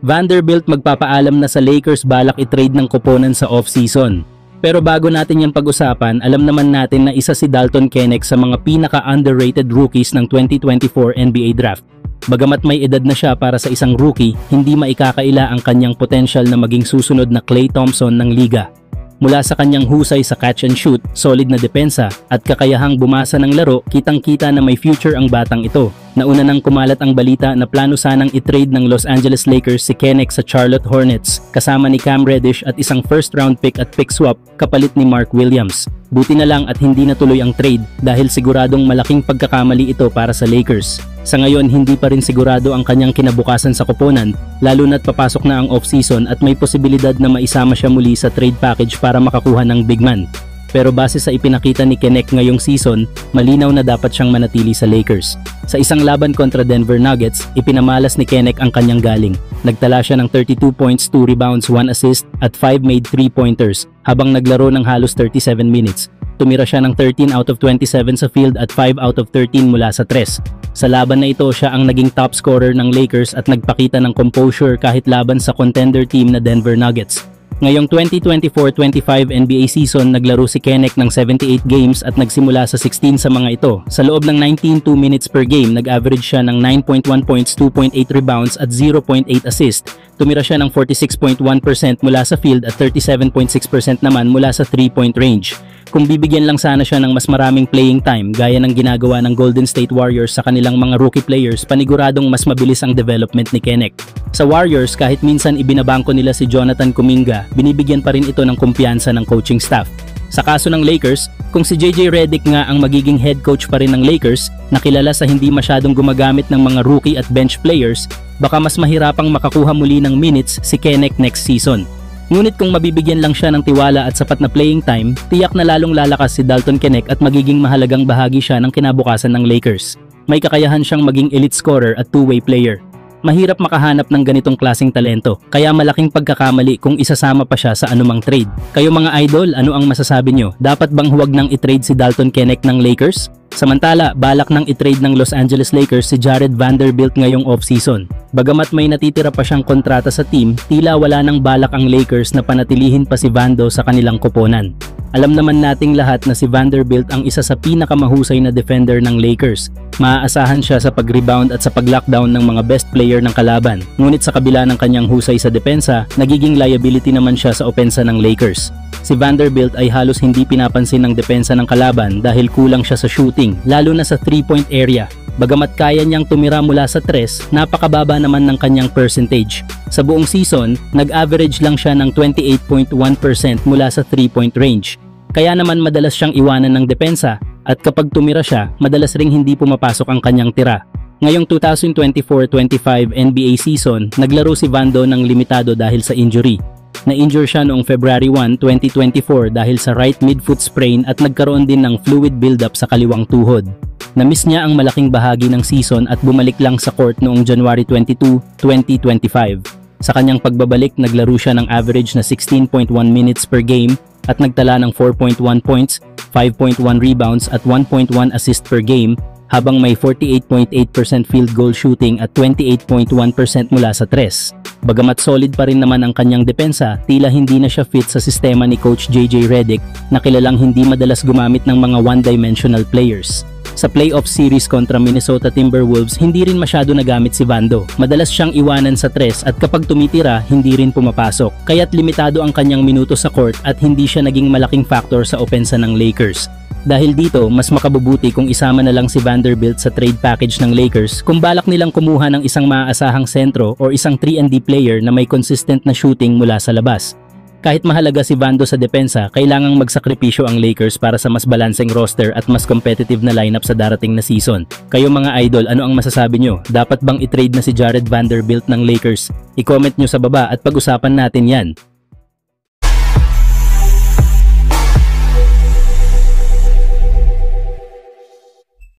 Vanderbilt magpapaalam na sa Lakers balak i-trade ng koponan sa off-season. Pero bago natin yung pag-usapan, alam naman natin na isa si Dalton Knecht sa mga pinaka-underrated rookies ng 2024 NBA Draft. Bagamat may edad na siya para sa isang rookie, hindi maikakaila ang kanyang potential na maging susunod na Klay Thompson ng liga. Mula sa kanyang husay sa catch and shoot, solid na depensa, at kakayahang bumasa ng laro, kitang-kita na may future ang batang ito. Nauna nang kumalat ang balita na plano sanang i-trade ng Los Angeles Lakers si Knecht sa Charlotte Hornets, kasama ni Cam Reddish at isang first-round pick at pick swap kapalit ni Mark Williams. Buti na lang at hindi natuloy ang trade dahil siguradong malaking pagkakamali ito para sa Lakers. Sa ngayon, hindi pa rin sigurado ang kanyang kinabukasan sa koponan, lalo na't papasok na ang off-season at may posibilidad na maisama siya muli sa trade package para makakuha ng big man. Pero base sa ipinakita ni Knecht ngayong season, malinaw na dapat siyang manatili sa Lakers. Sa isang laban kontra Denver Nuggets, ipinamalas ni Knecht ang kanyang galing. Nagtala siya ng 32 points, 2 rebounds, 1 assist at 5 made 3-pointers habang naglaro ng halos 37 minutes. Tumira siya ng 13 out of 27 sa field at 5 out of 13 mula sa 3. Sa laban na ito, siya ang naging top scorer ng Lakers at nagpakita ng composure kahit laban sa contender team na Denver Nuggets. Ngayong 2024-25 NBA season, naglaro si Knecht ng 78 games at nagsimula sa 16 sa mga ito. Sa loob ng 19 2 minutes per game, nag-average siya ng 9.1 points, 2.8 rebounds at 0.8 assist. Tumira siya ng 46.1% mula sa field at 37.6% naman mula sa 3-point range. Kung bibigyan lang sana siya ng mas maraming playing time gaya ng ginagawa ng Golden State Warriors sa kanilang mga rookie players, paniguradong mas mabilis ang development ni Knecht. Sa Warriors, kahit minsan ibinabangko nila si Jonathan Kuminga, binibigyan pa rin ito ng kumpiyansa ng coaching staff. Sa kaso ng Lakers, kung si JJ Redick nga ang magiging head coach pa rin ng Lakers, na kilala sa hindi masyadong gumagamit ng mga rookie at bench players, baka mas mahirapang makakuha muli ng minutes si Knecht next season. Ngunit kung mabibigyan lang siya ng tiwala at sapat na playing time, tiyak na lalong lalakas si Dalton Knecht at magiging mahalagang bahagi siya ng kinabukasan ng Lakers. May kakayahan siyang maging elite scorer at two-way player. Mahirap makahanap ng ganitong klaseng talento, kaya malaking pagkakamali kung isasama pa siya sa anumang trade. Kayo mga idol, ano ang masasabi nyo? Dapat bang huwag nang i-trade si Dalton Knecht ng Lakers? Samantala, balak nang i-trade ng Los Angeles Lakers si Jared Vanderbilt ngayong off-season. Bagamat may natitira pa siyang kontrata sa team, tila wala nang balak ang Lakers na panatilihin pa si Vando sa kanilang koponan. Alam naman nating lahat na si Vanderbilt ang isa sa pinakamahusay na defender ng Lakers. Maaasahan siya sa pag-rebound at sa pag-lockdown ng mga best player ng kalaban. Ngunit sa kabila ng kanyang husay sa depensa, nagiging liability naman siya sa opensa ng Lakers. Si Vanderbilt ay halos hindi pinapansin ng depensa ng kalaban dahil kulang siya sa shooting, lalo na sa 3-point area. Bagamat kaya niyang tumira mula sa 3, napakababa naman ng kanyang percentage. Sa buong season, nag-average lang siya ng 28.1% mula sa 3-point range. Kaya naman madalas siyang iwanan ng depensa at kapag tumira siya, madalas ring hindi pumapasok ang kanyang tira. Ngayong 2024-25 NBA season, naglaro si Vando ng limitado dahil sa injury. Na-injure siya noong February 1, 2024 dahil sa right midfoot sprain at nagkaroon din ng fluid buildup sa kaliwang tuhod. Na-miss niya ang malaking bahagi ng season at bumalik lang sa court noong January 22, 2025. Sa kanyang pagbabalik, naglaro siya ng average na 16.1 minutes per game at nagtala ng 4.1 points, 5.1 rebounds at 1.1 assist per game habang may 48.8% field goal shooting at 28.1% mula sa 3. Bagamat solid pa rin naman ang kanyang depensa, tila hindi na siya fit sa sistema ni Coach JJ Redick na kilalang hindi madalas gumamit ng mga one-dimensional players. Sa playoff series kontra Minnesota Timberwolves, hindi rin masyado nagamit si Vando. Madalas siyang iwanan sa 3 at kapag tumitira, hindi rin pumapasok. Kaya't limitado ang kanyang minuto sa court at hindi siya naging malaking factor sa opensa ng Lakers. Dahil dito, mas makabubuti kung isama na lang si Vanderbilt sa trade package ng Lakers kung balak nilang kumuha ng isang maaasahang sentro o isang 3-and-D player na may consistent na shooting mula sa labas. Kahit mahalaga si Vando sa depensa, kailangang magsakripisyo ang Lakers para sa mas balanseng roster at mas competitive na lineup sa darating na season. Kayo mga idol, ano ang masasabi nyo? Dapat bang i-trade na si Jared Vanderbilt ng Lakers? I-comment nyo sa baba at pag-usapan natin yan.